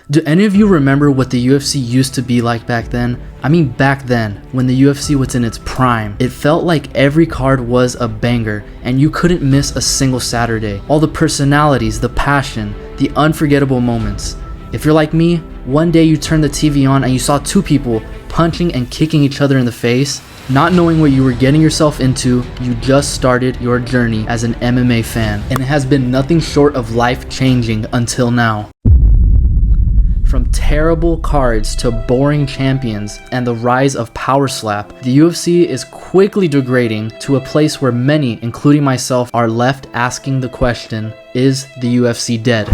Do any of you remember what the UFC used to be like back then? I mean back then, when the UFC was in its prime. It felt like every card was a banger, and you couldn't miss a single Saturday. All the personalities, the passion, the unforgettable moments. If you're like me, one day you turned the TV on and you saw two people punching and kicking each other in the face. Not knowing what you were getting yourself into, you just started your journey as an MMA fan, and it has been nothing short of life-changing until now. From terrible cards to boring champions and the rise of Power Slap, the UFC is quickly degrading to a place where many, including myself, are left asking the question, is the UFC dead?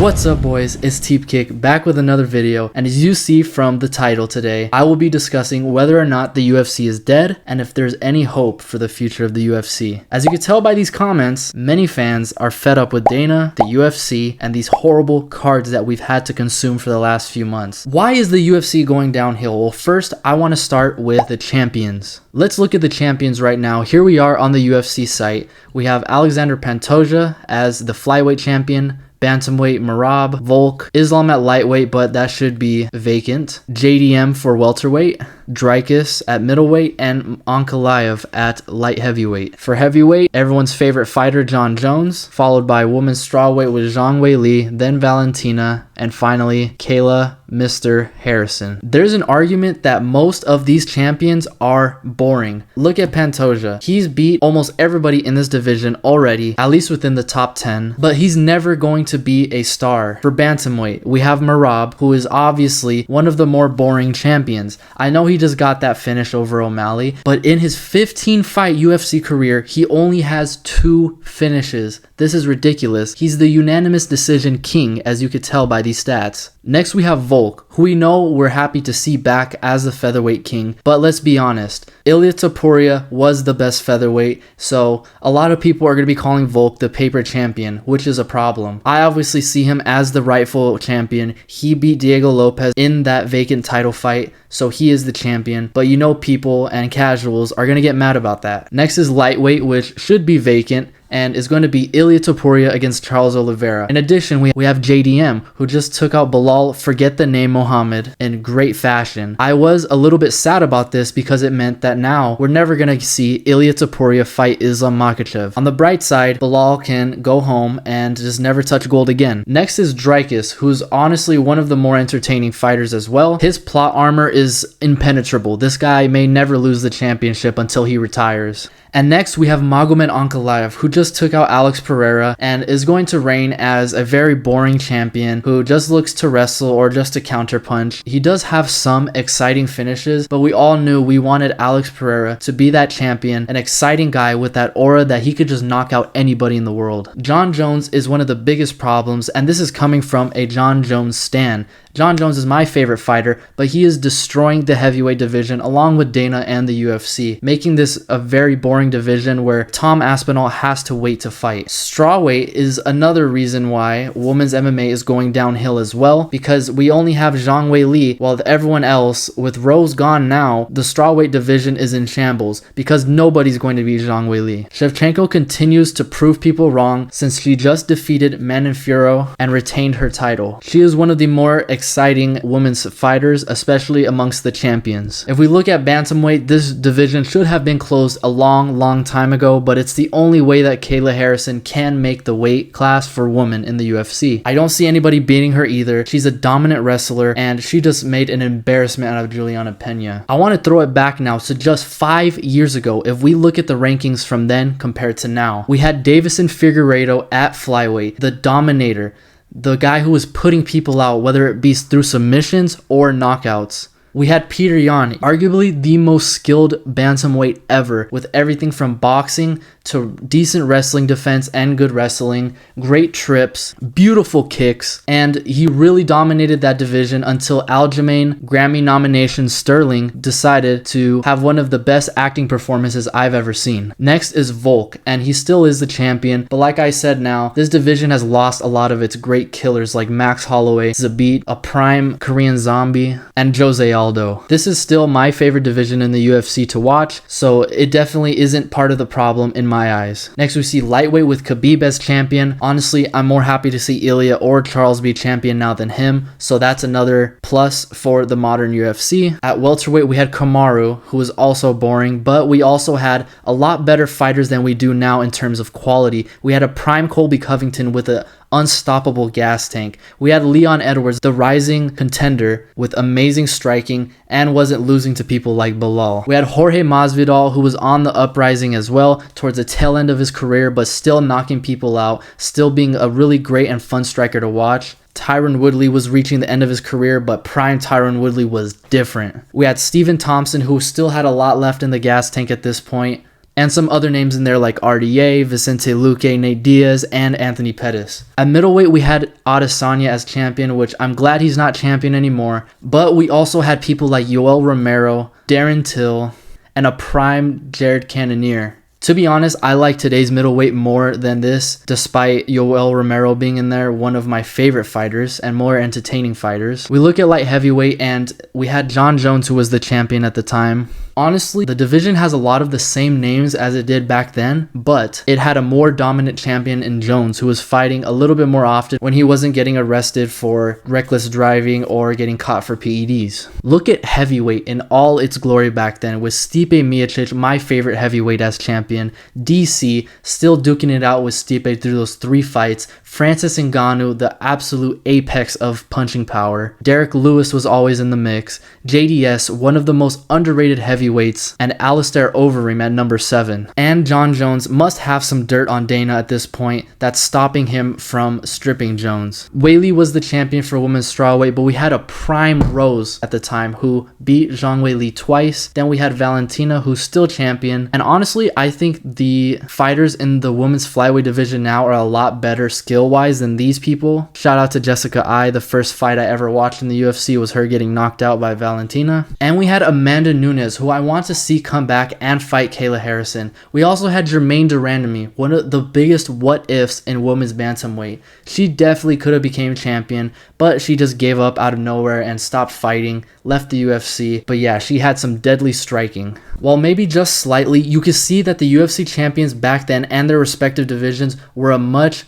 What's up boys, it's Teepkick back with another video, and as you see from the title today, I will be discussing whether or not the UFC is dead and if there's any hope for the future of the UFC. As you can tell by these comments, many fans are fed up with Dana, the UFC, and these horrible cards that we've had to consume for the last few months. Why is the UFC going downhill? Well, first, I want to start with the champions. Let's look at the champions right now. Here we are on the UFC site. We have Alexander Pantoja as the flyweight champion, Bantamweight Merab, Volk, Islam at lightweight, but that should be vacant. JDM for welterweight, Dricus at middleweight, and Ankalaev at light heavyweight. For heavyweight, everyone's favorite fighter Jon Jones, followed by women's strawweight with Zhang Weili, then Valentina, and finally Kayla Mr. Harrison. There's an argument that most of these champions are boring. Look at Pantoja. He's beat almost everybody in this division already, at least within the top 10, but he's never going to be a star. For Bantamweight, we have Merab, who is obviously one of the more boring champions. I know he just got that finish over O'Malley, but in his 15-fight UFC career, he only has 2 finishes. This is ridiculous. He's the unanimous decision king, as you could tell by these stats. Next we have Volk, who we know we're happy to see back as the featherweight king, but let's be honest, Ilia Topuria was the best featherweight, so a lot of people are going to be calling Volk the paper champion, which is a problem. I obviously see him as the rightful champion. He beat Diego Lopez in that vacant title fight, so he is the champion, but you know people and casuals are going to get mad about that. Next is lightweight, which should be vacant, and is going to be Ilia Topuria against Charles Oliveira. In addition, we have JDM, who just took out Bilal, forget the name Mohammed, in great fashion. I was a little bit sad about this because it meant that now we're never going to see Ilia Topuria fight Islam Makhachev. On the bright side, Bilal can go home and just never touch gold again. Next is Dricus, who's honestly one of the more entertaining fighters as well. His plot armor is impenetrable. This guy may never lose the championship until he retires. And next we have Magomed Ankalaev, who just took out Alex Pereira and is going to reign as a very boring champion who just looks to wrestle or just to counterpunch. He does have some exciting finishes, but we all knew we wanted Alex Pereira to be that champion, an exciting guy with that aura that he could just knock out anybody in the world. Jon Jones is one of the biggest problems, and this is coming from a Jon Jones stan. Jon Jones is my favorite fighter, but he is destroying the heavyweight division along with Dana and the UFC, making this a very boring division where Tom Aspinall has to wait to fight. Strawweight is another reason why women's MMA is going downhill as well, because we only have Zhang Weili, while everyone else, with Rose gone now, the strawweight division is in shambles because nobody's going to be Zhang Weili. Shevchenko continues to prove people wrong since she just defeated Manfrero and retained her title. She is one of the more exciting women's fighters, especially amongst the champions. If we look at bantamweight, this division should have been closed a long time ago, but it's the only way that Kayla Harrison can make the weight class for women in the UFC. I don't see anybody beating her either. She's a dominant wrestler, and she just made an embarrassment out of Juliana Pena. I want to throw it back now to just 5 years ago. If we look at the rankings from then compared to now, we had Davison Figueiredo at flyweight, the dominator, the guy who was putting people out, whether it be through submissions or knockouts. We had Peter Yan, arguably the most skilled bantamweight ever, with everything from boxing to decent wrestling defense and good wrestling, great trips, beautiful kicks, and he really dominated that division until Aljamain, Grammy nomination Sterling, decided to have one of the best acting performances I've ever seen. Next is Volk, and he still is the champion, but like I said now, this division has lost a lot of its great killers like Max Holloway, Zabit, a prime Korean zombie, and Jose Aldo. Aldo. This is still my favorite division in the UFC to watch, so it definitely isn't part of the problem in my eyes. Next, we see lightweight with Khabib as champion. Honestly, I'm more happy to see Ilya or Charles be champion now than him, so that's another plus for the modern UFC. At welterweight, we had Kamaru, who was also boring, but we also had a lot better fighters than we do now in terms of quality. We had a prime Colby Covington with a unstoppable gas tank. We had Leon Edwards, the rising contender with amazing striking and wasn't losing to people like Bilal. We had Jorge Masvidal, who was on the uprising as well towards the tail end of his career, but still knocking people out, still being a really great and fun striker to watch. Tyron Woodley was reaching the end of his career, but prime Tyron Woodley was different. We had Stephen Thompson, who still had a lot left in the gas tank at this point, and some other names in there like RDA, Vicente Luque, Nate Diaz, and Anthony Pettis. At middleweight, we had Adesanya as champion, which I'm glad he's not champion anymore, but we also had people like Yoel Romero, Darren Till, and a prime Jared Cannonier. To be honest, I like today's middleweight more than this, despite Yoel Romero being in there, one of my favorite fighters and more entertaining fighters. We look at light heavyweight and we had John Jones, who was the champion at the time. Honestly, the division has a lot of the same names as it did back then, but it had a more dominant champion in Jones, who was fighting a little bit more often when he wasn't getting arrested for reckless driving or getting caught for PEDs. Look at heavyweight in all its glory back then, with Stipe Miocic, my favorite heavyweight, as champion, DC still duking it out with Stipe through those 3 fights, Francis Ngannou, the absolute apex of punching power, Derek Lewis was always in the mix, JDS, one of the most underrated heavyweights, and Alistair Overeem at number 7. And John Jones must have some dirt on Dana at this point that's stopping him from stripping Jones. Weili was the champion for women's strawweight, but we had a prime Rose at the time who beat Zhang Weili twice. Then we had Valentina, who's still champion. And honestly, I think the fighters in the women's flyweight division now are a lot better skill-wise than these people. Shout out to Jessica Ai. The first fight I ever watched in the UFC was her getting knocked out by Valentina. And we had Amanda Nunes, who I want to see come back and fight Kayla Harrison. We also had Jermaine Durandamy, one of the biggest what-ifs in women's bantamweight. She definitely could have became champion, but she just gave up out of nowhere and stopped fighting, left the UFC. But yeah, she had some deadly striking. While maybe just slightly, you could see that the UFC champions back then and their respective divisions were a much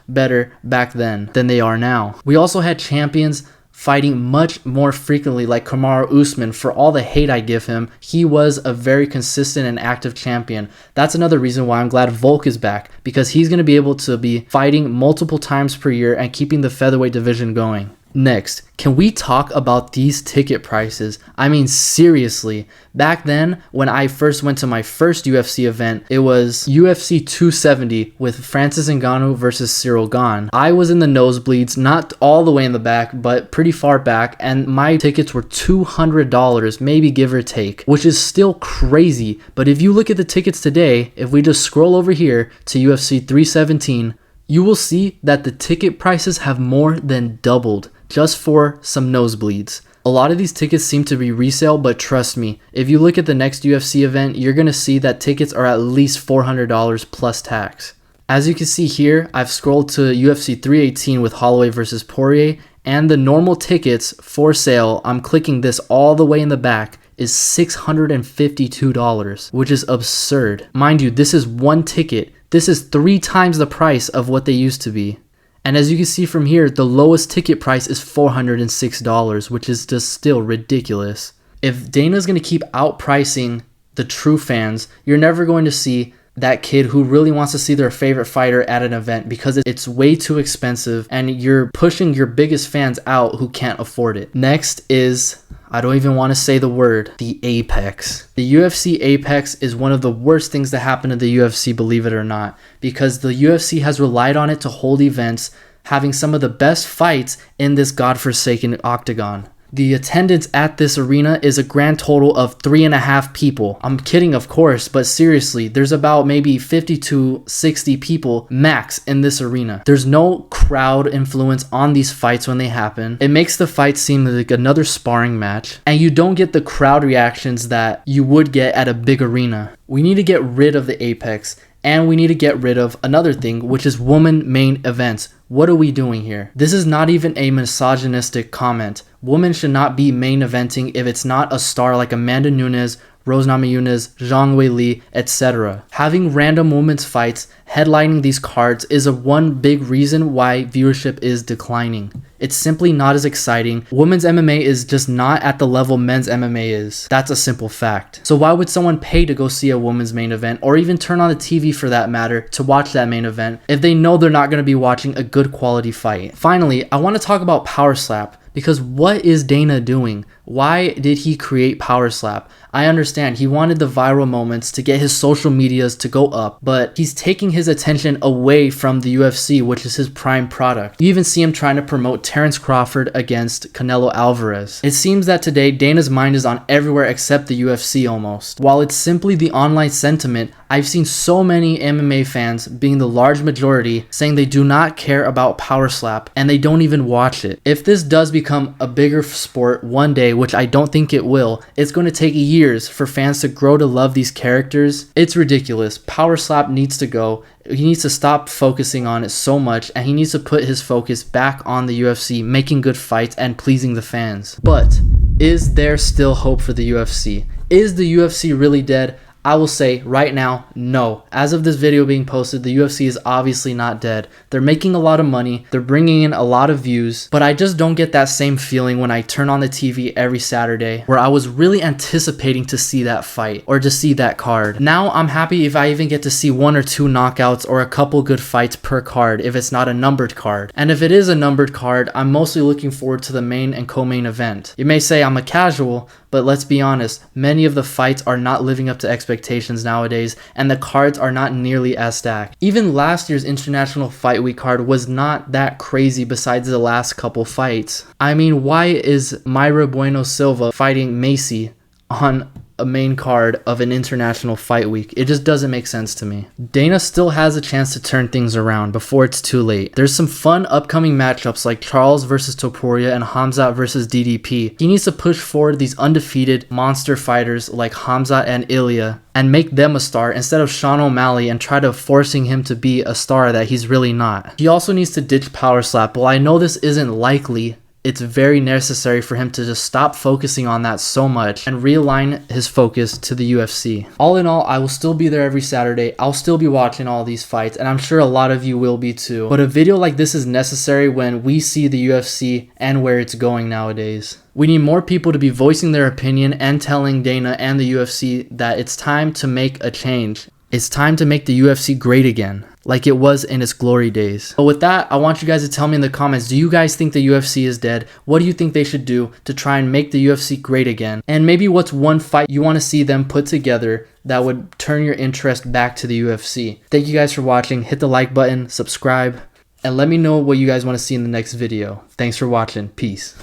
better back then than they are now. We also had champions fighting much more frequently, like Kamaru Usman. For all the hate I give him, he was a very consistent and active champion. That's another reason why I'm glad Volk is back, because he's going to be able to be fighting multiple times per year and keeping the featherweight division going. Next, can we talk about these ticket prices? I mean, seriously, back then when I first went to my first UFC event, it was UFC 270 with Francis Ngannou versus Cyril Gane. I was in the nosebleeds, not all the way in the back, but pretty far back, and my tickets were $200, maybe give or take, which is still crazy. But if you look at the tickets today, if we just scroll over here to UFC 317, you will see that the ticket prices have more than doubled just for some nosebleeds. A lot of these tickets seem to be resale, but trust me, if you look at the next UFC event, you're going to see that tickets are at least $400 plus tax. As you can see here, I've scrolled to UFC 318 with Holloway versus Poirier, and the normal tickets for sale, I'm clicking this all the way in the back, is $652, which is absurd. Mind you, this is one ticket. This is 3 times the price of what they used to be. And as you can see from here, the lowest ticket price is $406, which is just still ridiculous. If Dana's going to keep outpricing the true fans, you're never going to see that kid who really wants to see their favorite fighter at an event, because it's way too expensive and you're pushing your biggest fans out who can't afford it. Next is, I don't even want to say the word, the Apex. The UFC Apex is one of the worst things that happen to the UFC, believe it or not, because the UFC has relied on it to hold events, having some of the best fights in this godforsaken octagon. The attendance at this arena is a grand total of 3.5 people. I'm kidding, of course, but seriously, there's about maybe 50 to 60 people max in this arena. There's no crowd influence on these fights when they happen. It makes the fight seem like another sparring match, and you don't get the crowd reactions that you would get at a big arena. We need to get rid of the Apex, and we need to get rid of another thing, which is woman main events. What are we doing here? This is not even a misogynistic comment. Women should not be main eventing if it's not a star like Amanda Nunes, Rose Namajunas, Zhang Weili, etc. Having random women's fights headlining these cards is one big reason why viewership is declining. It's simply not as exciting. Women's MMA is just not at the level men's MMA is. That's a simple fact. So why would someone pay to go see a women's main event, or even turn on the TV for that matter, to watch that main event if they know they're not going to be watching a good quality fight? Finally, I want to talk about Power Slap, because what is Dana doing? Why did he create Power Slap? I understand he wanted the viral moments to get his social medias to go up, but he's taking his attention away from the UFC, which is his prime product. You even see him trying to promote Terence Crawford against Canelo Alvarez. It seems that today Dana's mind is on everywhere except the UFC almost. While it's simply the online sentiment, I've seen so many MMA fans, being the large majority, saying they do not care about Power Slap and they don't even watch it. If this does become a bigger sport one day, which I don't think it will, it's going to take years for fans to grow to love these characters. It's ridiculous. Power Slap needs to go. He needs to stop focusing on it so much, and he needs to put his focus back on the UFC, making good fights and pleasing the fans. But is there still hope for the UFC? Is the UFC really dead? I will say right now, no. As of this video being posted, the UFC is obviously not dead. They're making a lot of money, they're bringing in a lot of views, but I just don't get that same feeling when I turn on the TV every Saturday, where I was really anticipating to see that fight or to see that card. Now I'm happy if I even get to see 1 or 2 knockouts or a couple good fights per card if it's not a numbered card. And if it is a numbered card, I'm mostly looking forward to the main and co-main event. You may say I'm a casual, but let's be honest, many of the fights are not living up to expectations nowadays, and the cards are not nearly as stacked. Even last year's International Fight Week card was not that crazy besides the last couple fights. I mean, why is Mayra Bueno Silva fighting Macy on a main card of an International Fight Week? It just doesn't make sense to me. Dana still has a chance to turn things around before it's too late. There's some fun upcoming matchups like Charles versus Topuria and Hamzat versus DDP. He needs to push forward these undefeated monster fighters like Hamzat and Ilya and make them a star instead of Sean O'Malley and try to forcing him to be a star that he's really not. He also needs to ditch Power Slap. While I know this isn't likely, it's very necessary for him to just stop focusing on that so much and realign his focus to the UFC. All in all, I will still be there every Saturday. I'll still be watching all these fights, and I'm sure a lot of you will be too. But a video like this is necessary when we see the UFC and where it's going nowadays. We need more people to be voicing their opinion and telling Dana and the UFC that it's time to make a change. It's time to make the UFC great again, like it was in its glory days. But with that, I want you guys to tell me in the comments, do you guys think the UFC is dead? What do you think they should do to try and make the UFC great again? And maybe what's one fight you want to see them put together that would turn your interest back to the UFC? Thank you guys for watching. Hit the like button, subscribe, and let me know what you guys want to see in the next video. Thanks for watching. Peace.